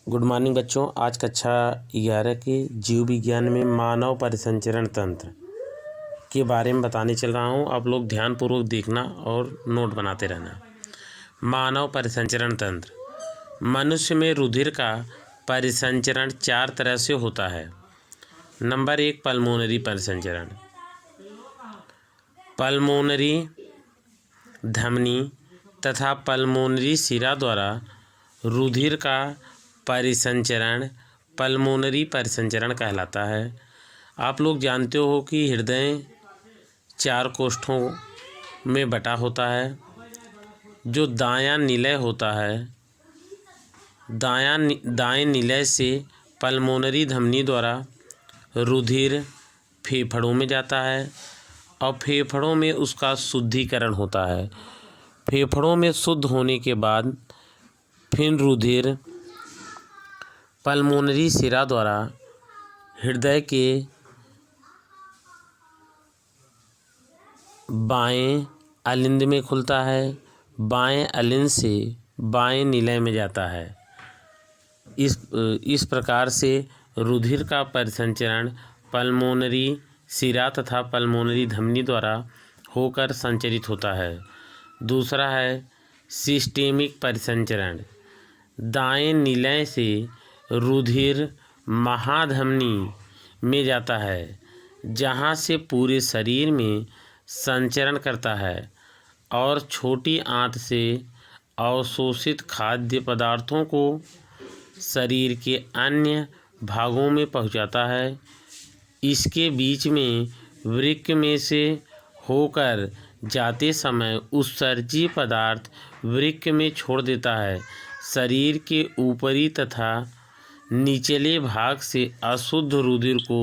Good morning बच्चों। आज कक्षा 11 के जीव विज्ञान में मानव परिसंचरण तंत्र के बारे में बताने चल रहा हूँ। आप लोग ध्यानपूर्वक देखना और नोट बनाते रहना। मानव परिसंचरण तंत्र। मनुष्य में रुधिर का परिसंचरण 4 तरह से होता है। नंबर 1, पल्मोनरी परिसंचरण। पल्मोनरी धमनी तथा पल्मोनरी शिरा द्वारा रुधिर का परिसंचरण पल्मोनरी परिसंचरण कहलाता है। आप लोग जानते हो कि हृदय 4 कोष्ठों में बटा होता है। जो दायां निलय होता है, दाएं निलय से पल्मोनरी धमनी द्वारा रुधिर फेफड़ों में जाता है और फेफड़ों में उसका शुद्धिकरण होता है। फेफड़ों में शुद्ध होने के बाद फिर रुधिर पल्मोनरी शिरा द्वारा हृदय के बाएं अलिंद में खुलता है। बाएं अलिंद से बाएं निलय में जाता है। इस प्रकार से रुधिर का परिसंचरण पल्मोनरी शिरा तथा पल्मोनरी धमनी द्वारा होकर संचरित होता है। दूसरा है सिस्टेमिक परिसंचरण। दाएं निलय से रुधिर महाधमनी में जाता है, जहां से पूरे शरीर में संचरण करता है और छोटी आंत से अवशोषित खाद्य पदार्थों को शरीर के अन्य भागों में पहुंचाता है। इसके बीच में वृक्क में से होकर जाते समय उत्सर्जी पदार्थ वृक्क में छोड़ देता है। शरीर के ऊपरी तथा निचले भाग से अशुद्ध रुधिर को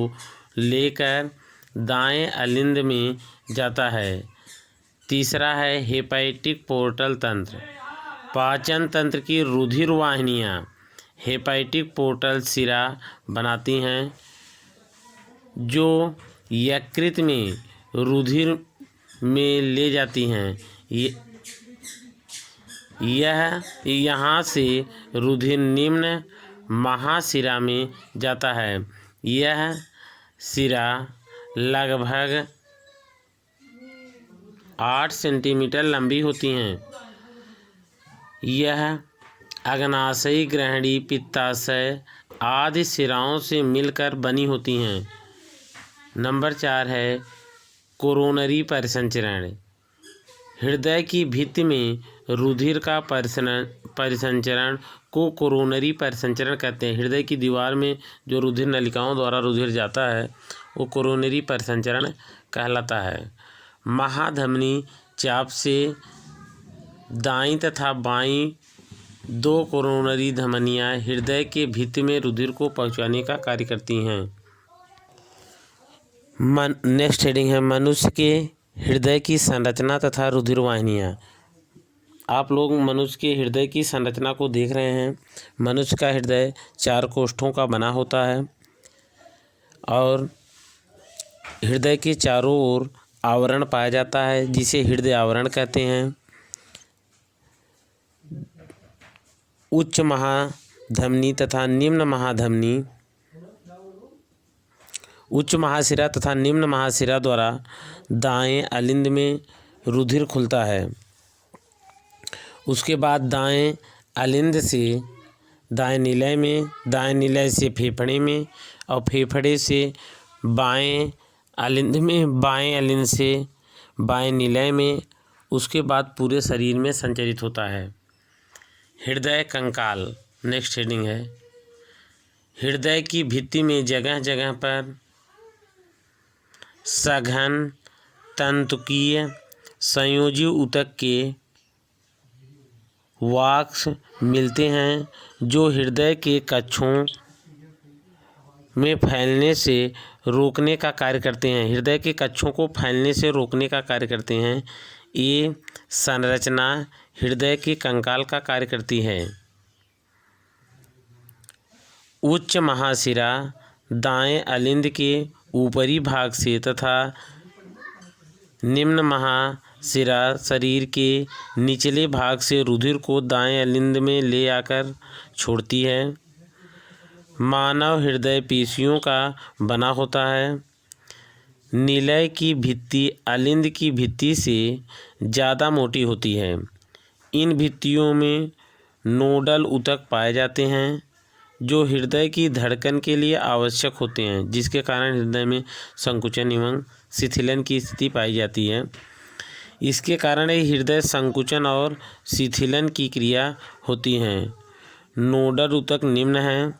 लेकर दाएं अलिंद में जाता है। तीसरा है हेपेटिक पोर्टल तंत्र। पाचन तंत्र की रुधिर वाहिनियाँ हेपेटिक पोर्टल शिरा बनाती हैं, जो यकृत में रुधिर में ले जाती हैं। यह यहाँ से रुधिर निम्न महाशिरा में जाता है। यह शिरा लगभग 8 सेंटीमीटर लंबी होती हैं। यह अग्नाशयी, ग्रहणी, पित्ताशय आदि शिराओं से मिलकर बनी होती हैं। नंबर 4 है कोरोनरी परिसंचरण। हृदय की भित्ति में रुधिर का परिसंचरण को कोरोनरी परिसंचरण कहते हैं। हृदय की दीवार में जो रुधिर नलिकाओं द्वारा रुधिर जाता है वो कोरोनरी परिसंचरण कहलाता है। महाधमनी चाप से दाईं तथा बाईं 2 कोरोनरी धमनियाँ हृदय के भित्ति में रुधिर को पहुँचाने का कार्य करती हैं। नेक्स्ट हेडिंग है मनुष्य के हृदय की संरचना तथा रुधिर वाहिनियाँ। आप लोग मनुष्य के हृदय की संरचना को देख रहे हैं। मनुष्य का हृदय 4 कोष्ठों का बना होता है और हृदय के चारों ओर आवरण पाया जाता है, जिसे हृदय आवरण कहते हैं। उच्च महाधमनी तथा निम्न महाधमनी, उच्च महाशिरा तथा निम्न महाशिरा द्वारा दाएं अलिंद में रुधिर खुलता है। उसके बाद दाएं अलिंद से दाएं निलय में, दाएं निलय से फेफड़े में और फेफड़े से बाएं अलिंद में, बाएं अलिंद से बाएं निलय में, उसके बाद पूरे शरीर में संचरित होता है। हृदय कंकाल नेक्स्ट हेडिंग है। हृदय की भित्ति में जगह जगह पर सघन तंतुकीय संयोजी ऊतक के वाक्स मिलते हैं, जो हृदय के कक्षों में फैलने से रोकने का कार्य करते हैं। हृदय के कक्षों को फैलने से रोकने का कार्य करते हैं। ये संरचना हृदय के कंकाल का कार्य करती है। उच्च महाशिरा दाएं अलिंद के ऊपरी भाग से तथा निम्न महाशिरा शरीर के निचले भाग से रुधिर को दाएं अलिंद में ले आकर छोड़ती है। मानव हृदय पेशियों का बना होता है। निलय की भित्ति अलिंद की भित्ति से ज़्यादा मोटी होती है। इन भित्तियों में नोडल ऊतक पाए जाते हैं जो हृदय की धड़कन के लिए आवश्यक होते हैं, जिसके कारण हृदय में संकुचन एवं शिथिलन की स्थिति पाई जाती है। इसके कारण ही हृदय संकुचन और शिथिलन की क्रिया होती है। नोडल ऊतक निम्न हैं।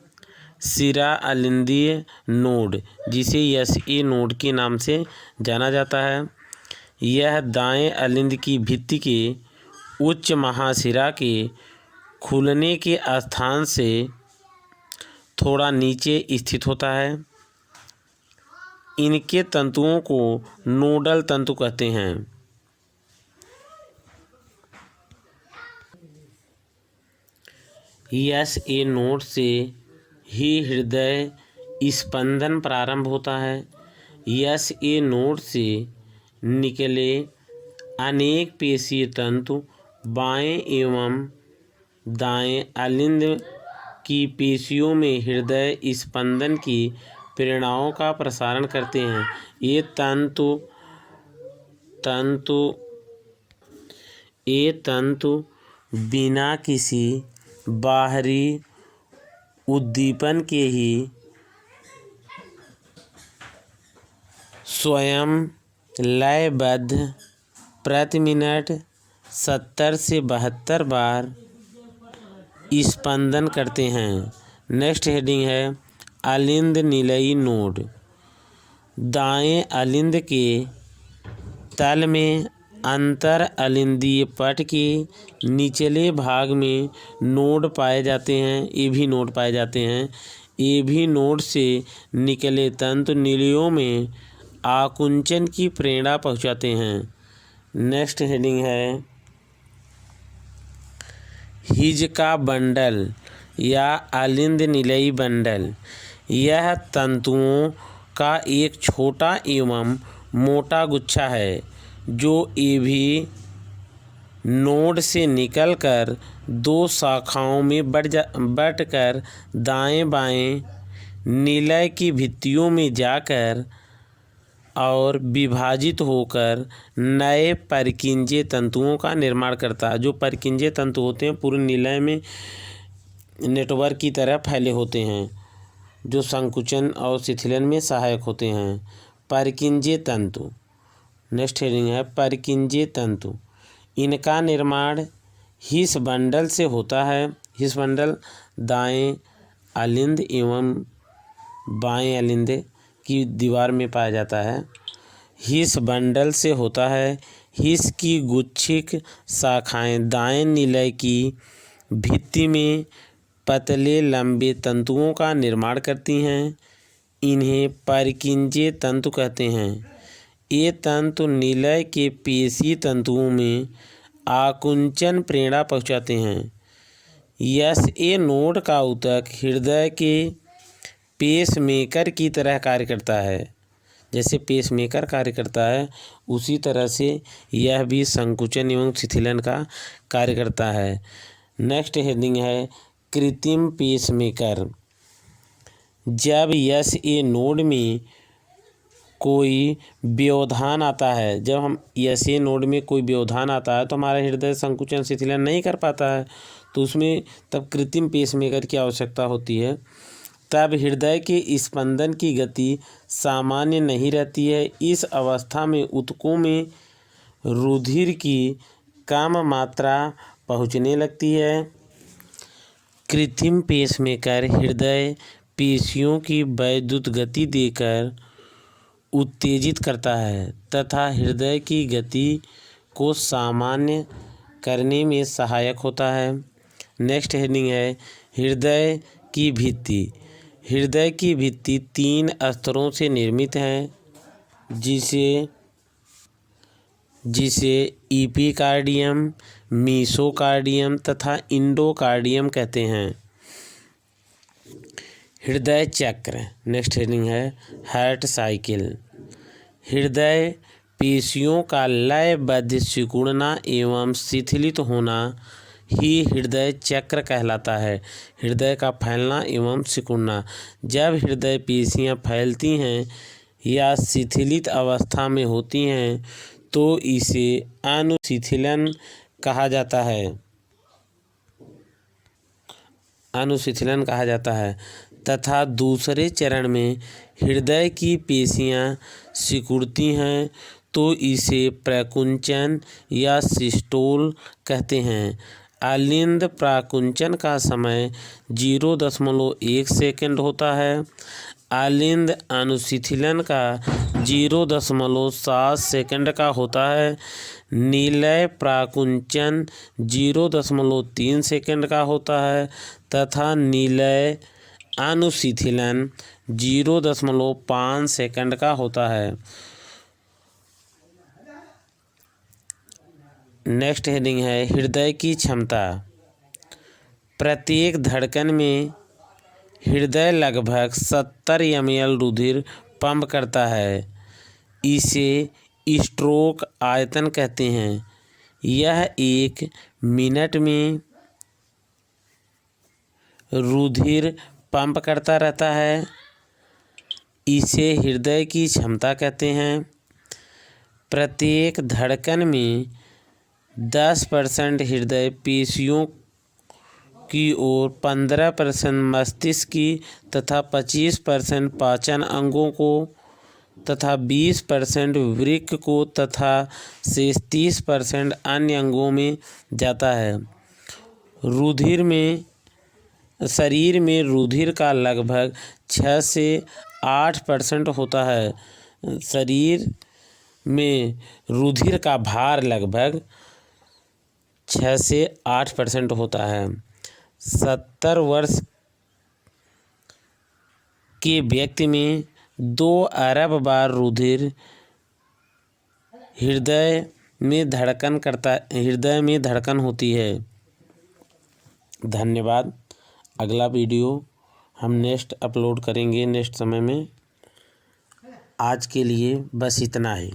सिरा अलिंदीय नोड, जिसे SA नोड के नाम से जाना जाता है, यह दाएं अलिंद की भित्ति के उच्च महाशिरा के खुलने के स्थान से थोड़ा नीचे स्थित होता है। इनके तंतुओं को नोडल तंतु कहते हैं। SA नोड से ही हृदय स्पंदन प्रारंभ होता है। SA नोड से निकले अनेक पेशीय तंतु बाएं एवं दाएं अलिंद की पेशियों में हृदय स्पंदन की प्रेरणाओं का प्रसारण करते हैं। ये तंतु बिना किसी बाहरी उद्दीपन के ही स्वयं लयबद्ध प्रति मिनट 70 से 72 बार स्पंदन करते हैं। नेक्स्ट हेडिंग है अलिंद निलयी नोड। दाएं अलिंद के तल में अंतर अलिंदीय पट के निचले भाग में नोड पाए जाते हैं। AV नोड पाए जाते हैं। AV नोड से निकले तंतु निलयों में आकुंचन की प्रेरणा पहुंचाते हैं। नेक्स्ट हेडिंग है हिज का बंडल या अलिंद निलयी बंडल। यह तंतुओं का एक छोटा एवं मोटा गुच्छा है जो AV नोड से निकलकर 2 शाखाओं में बंटकर दाएं बाएं निलय की भित्तियों में जाकर और विभाजित होकर नए परकिंजे तंतुओं का निर्माण करता है। जो परकिंजे तंतु होते हैं पूरे निलय में नेटवर्क की तरह फैले होते हैं, जो संकुचन और शिथिलन में सहायक होते हैं। परकिंजे तंतु। नेक्स्ट हेडिंग है परकिंजे तंतु। इनका निर्माण हिस बंडल से होता है। हिस बंडल दाएं अलिंद एवं बाएं अलिंद की दीवार में पाया जाता है। हिस बंडल से होता है। हिस की गुच्छिक शाखाएं दाएं निलय की भित्ति में पतले लंबे तंतुओं का निर्माण करती हैं। इन्हें परकिंजे तंतु कहते हैं। ये तंतु निलय के पेशी तंतुओं में आकुंचन प्रेरणा पहुंचाते हैं। SA नोड का ऊतक हृदय के पेसमेकर की तरह कार्य करता है। जैसे पेसमेकर कार्य करता है उसी तरह से यह भी संकुचन एवं शिथिलन का कार्य करता है। नेक्स्ट हेडिंग है कृत्रिम पेसमेकर। जब SA नोड में कोई व्यवधान आता है, जब हम SA नोड में कोई व्यवधान आता है तो हमारा हृदय संकुचन शिथिलन नहीं कर पाता है, तो उसमें तब कृत्रिम पेसमेकर की आवश्यकता होती है। तब हृदय के स्पंदन की गति सामान्य नहीं रहती है। इस अवस्था में ऊतकों में रुधिर की कम मात्रा पहुंचने लगती है। कृत्रिम पेसमेकर हृदय पेशियों की वैद्युत गति देकर उत्तेजित करता है तथा हृदय की गति को सामान्य करने में सहायक होता है। नेक्स्ट हेडिंग है हृदय की भित्ति। हृदय की भित्ति 3 स्तरों से निर्मित है, जिसे एपिकार्डियम, मीसोकार्डियम तथा इंडोकार्डियम कहते हैं। हृदय चक्र। नेक्स्ट हेडिंग है हार्ट साइकिल। हृदय पेशियों का लयबद्ध सिकुड़ना एवं शिथिलित होना ही हृदय चक्र कहलाता है। हृदय का फैलना एवं सिकुड़ना। जब हृदय पेशियाँ फैलती हैं या शिथिलित अवस्था में होती हैं तो इसे अनुशिथिलन कहा जाता है। अनुशिथिलन कहा जाता है तथा दूसरे चरण में हृदय की पेशियाँ सिकुड़ती हैं तो इसे प्रकुंचन या सिस्टोल कहते हैं। अलिंद प्राकुंचन का समय 0.1 सेकंड होता है। अलिंद अनुशिथिलन का 0.7 सेकंड का होता है। निलय प्राकुंचन 0.3 सेकंड का होता है तथा निलय अनुशिथिलन 0.5 सेकंड का होता है। नेक्स्ट हेडिंग है हृदय की क्षमता। प्रत्येक धड़कन में हृदय लगभग 70 ml रुधिर पंप करता है। इसे स्ट्रोक आयतन कहते हैं। यह 1 मिनट में रुधिर पंप करता रहता है। इसे हृदय की क्षमता कहते हैं। प्रत्येक धड़कन में 10% हृदय पेशियों की ओर, 15% मस्तिष्क की तथा 25% पाचन अंगों को तथा 20% वृक्क को तथा शेष 30% अन्य अंगों में जाता है। शरीर में रुधिर का लगभग 6 से 8% होता है। शरीर में रुधिर का भार लगभग 6 से 8% होता है। 70 वर्ष के व्यक्ति में 2 अरब बार रुधिर हृदय में धड़कन होती है। धन्यवाद। अगला वीडियो हम नेक्स्ट अपलोड करेंगे नेक्स्ट समय में। आज के लिए बस इतना ही।